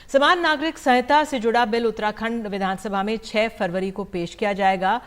समान नागरिक संहिता से जुड़ा बिल उत्तराखंड विधानसभा में 6 फरवरी को पेश किया जाएगा।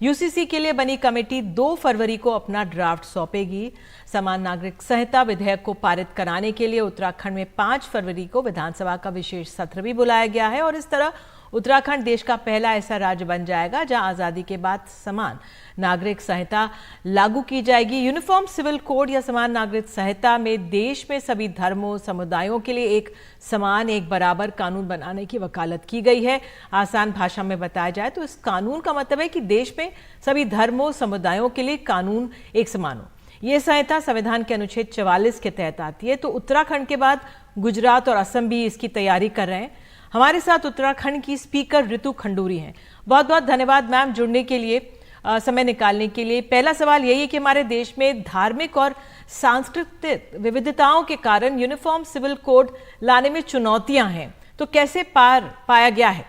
यूसीसी के लिए बनी कमेटी 2 फरवरी को अपना ड्राफ्ट सौंपेगी। समान नागरिक संहिता विधेयक को पारित कराने के लिए उत्तराखंड में 5 फरवरी को विधानसभा का विशेष सत्र भी बुलाया गया है और इस तरह उत्तराखंड देश का पहला ऐसा राज्य बन जाएगा जहां आजादी के बाद समान नागरिक संहिता लागू की जाएगी। यूनिफॉर्म सिविल कोड या समान नागरिक संहिता में देश में सभी धर्मों समुदायों के लिए एक समान एक बराबर कानून बनाने की वकालत की गई है। आसान भाषा में बताया जाए तो इस कानून का मतलब है कि देश में सभी धर्मों समुदायों के लिए कानून एक समान हो। ये संहिता संविधान के अनुच्छेद 44 के तहत आती है। तो उत्तराखंड के बाद गुजरात और असम भी इसकी तैयारी कर रहे हैं। हमारे साथ उत्तराखंड की स्पीकर ऋतु खंडूरी हैं। बहुत बहुत धन्यवाद मैम जुड़ने के लिए, समय निकालने के लिए। पहला सवाल यही है कि हमारे देश में धार्मिक और सांस्कृतिक विविधताओं के कारण यूनिफॉर्म सिविल कोड लाने में चुनौतियां हैं, तो कैसे पार पाया गया है?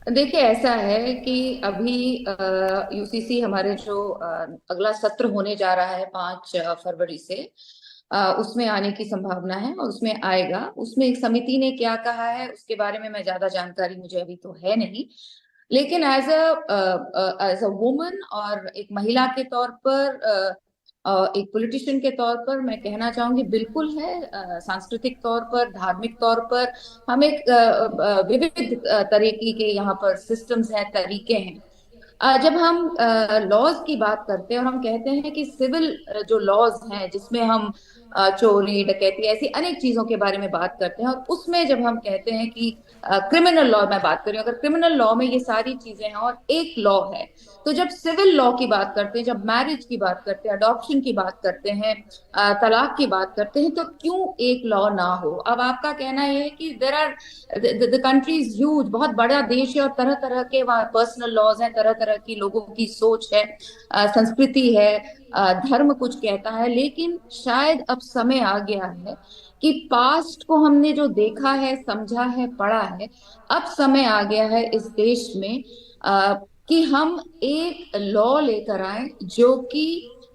देखिए, ऐसा है कि अभी यूसीसी हमारे जो अगला सत्र होने जा रहा है 5 फरवरी से, उसमें आने की संभावना है और उसमें आएगा। उसमें एक समिति ने क्या कहा है उसके बारे में मैं ज्यादा जानकारी मुझे अभी तो है नहीं, लेकिन एज अ वुमन और एक महिला के तौर पर, एक पॉलिटिशियन के तौर पर मैं कहना चाहूंगी बिल्कुल है। सांस्कृतिक तौर पर, धार्मिक तौर पर हम एक विविध तरीके के यहाँ पर सिस्टम्स हैं, तरीके हैं। जब हम लॉज की बात करते हैं और हम कहते हैं कि सिविल जो लॉज हैं जिसमें हम चोरी डकैती ऐसी अनेक चीजों के बारे में बात करते हैं, और उसमें जब हम कहते हैं कि क्रिमिनल लॉ मैं बात कर रही हूँ, अगर क्रिमिनल लॉ में ये सारी चीजें हैं और एक लॉ है, तो जब सिविल लॉ की बात करते हैं, जब मैरिज की बात करते हैं, अडॉप्शन की बात करते हैं, तलाक की बात करते हैं, तो क्यों एक लॉ ना हो? अब आपका कहना यह है कि there are the country is huge, बहुत बड़ा देश है और तरह तरह के वहाँ पर्सनल लॉज हैं, तरह तरह की लोगों की सोच है, संस्कृति है, धर्म कुछ कहता है। लेकिन शायद अब समय आ गया है कि पास्ट को हमने जो देखा है, समझा है, पढ़ा है, अब समय आ गया है इस देश में कि हम एक लॉ लेकर आए जो कि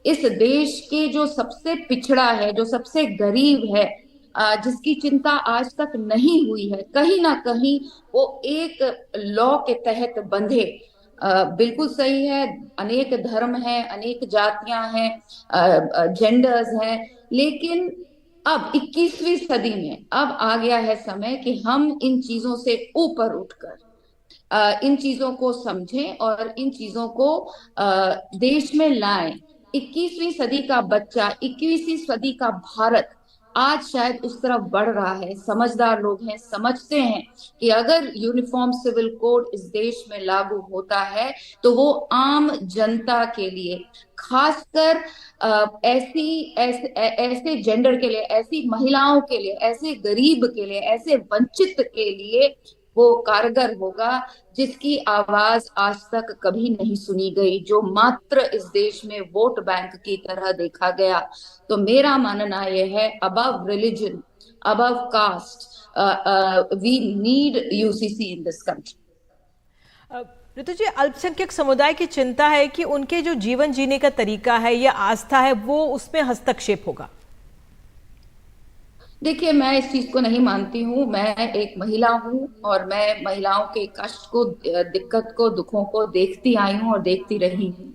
इस देश के जो सबसे पिछड़ा है, जो सबसे गरीब है, जिसकी चिंता आज तक नहीं हुई है, कहीं ना कहीं वो एक लॉ के तहत बंधे। बिल्कुल सही है, अनेक धर्म हैं, अनेक जातियां हैं, जेंडर्स हैं, लेकिन अब 21वीं सदी में अब आ गया है समय कि हम इन चीजों से ऊपर उठकर इन चीजों को समझें और इन चीजों को देश में लाएं। 21वीं सदी का बच्चा, 21वीं सदी का भारत आज शायद उस तरफ बढ़ रहा है। समझदार लोग हैं, समझते हैं कि अगर यूनिफॉर्म सिविल कोड इस देश में लागू होता है तो वो आम जनता के लिए, खासकर ऐसे जेंडर के लिए, ऐसी महिलाओं के लिए, ऐसे गरीब के लिए, ऐसे वंचित के लिए वो कारगर होगा जिसकी आवाज आज तक कभी नहीं सुनी गई, जो मात्र इस देश में वोट बैंक की तरह देखा गया। तो मेरा मानना यह है, above religion, above caste, we need UCC in this country. Ritu ji, अल्पसंख्यक समुदाय की चिंता है कि उनके जो जीवन जीने का तरीका है या आस्था है वो उसमें हस्तक्षेप होगा। देखिए, मैं इस चीज को नहीं मानती हूँ। मैं एक महिला हूँ और मैं महिलाओं के कष्ट को, दिक्कत को, दुखों को देखती आई हूँ और देखती रही हूँ।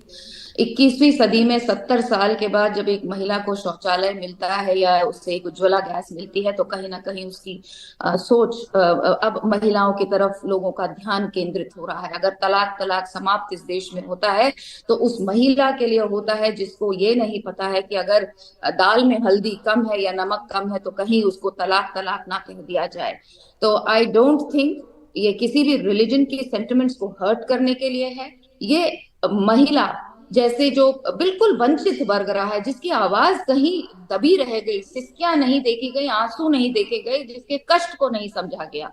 21वीं सदी में 70 साल के बाद जब एक महिला को शौचालय मिलता है या उससे एक उज्ज्वला गैस मिलती है, तो कहीं ना कहीं उसकी सोच, अब महिलाओं की तरफ लोगों का ध्यान केंद्रित हो रहा है। अगर तलाक तलाक समाप्त इस देश में होता है तो उस महिला के लिए होता है जिसको ये नहीं पता है कि अगर दाल में हल्दी कम है या नमक कम है तो कहीं उसको तलाक तलाक ना कह दिया जाए। तो आई डोंट थिंक ये किसी भी रिलीजन की सेंटिमेंट्स को हर्ट करने के लिए है। ये महिला जैसे जो बिल्कुल वंचित वर्ग रहा है, जिसकी आवाज कहीं दबी रह गई, सिसकियां नहीं देखी गई, आंसू नहीं देखे गए, जिसके कष्ट को नहीं समझा गया,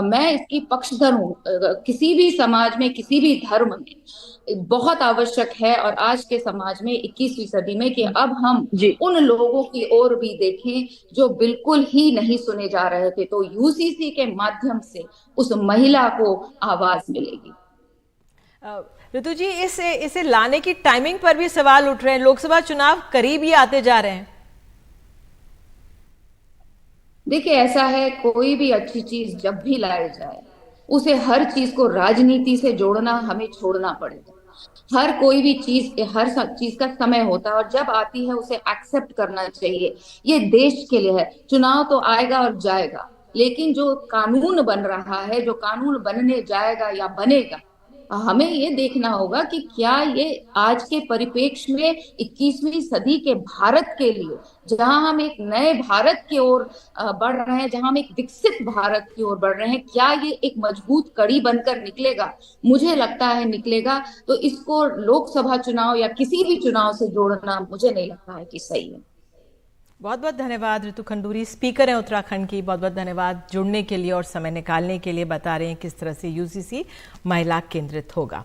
मैं इसकी पक्षधर हूँ। किसी भी समाज में, किसी भी धर्म में बहुत आवश्यक है, और आज के समाज में 21वीं सदी में, कि अब हम उन लोगों की ओर भी देखें जो बिल्कुल ही नहीं सुने जा रहे थे। तो यूसीसी के माध्यम से उस महिला को आवाज मिलेगी। ऋतु जी, इसे लाने की टाइमिंग पर भी सवाल उठ रहे हैं। लोकसभा चुनाव करीब ही आते जा रहे हैं। देखिए ऐसा है, कोई भी अच्छी चीज जब भी लाई जाए, उसे हर चीज को राजनीति से जोड़ना हमें छोड़ना पड़ेगा। हर कोई भी चीज, हर चीज का समय होता है और जब आती है उसे एक्सेप्ट करना चाहिए। ये देश के लिए है। चुनाव तो आएगा और जाएगा, लेकिन जो कानून बन रहा है, जो कानून बनने जाएगा या बनेगा, हमें ये देखना होगा कि क्या ये आज के परिप्रेक्ष्य में 21वीं सदी के भारत के लिए, जहां हम एक नए भारत की ओर बढ़ रहे हैं, जहां हम एक विकसित भारत की ओर बढ़ रहे हैं, क्या ये एक मजबूत कड़ी बनकर निकलेगा? मुझे लगता है निकलेगा। तो इसको लोकसभा चुनाव या किसी भी चुनाव से जोड़ना मुझे नहीं लगता है कि सही है। बहुत बहुत धन्यवाद ऋतु खंडूरी, स्पीकर हैं उत्तराखंड की। बहुत बहुत धन्यवाद जुड़ने के लिए और समय निकालने के लिए। बता रहे हैं किस तरह से यूसीसी महिला केंद्रित होगा।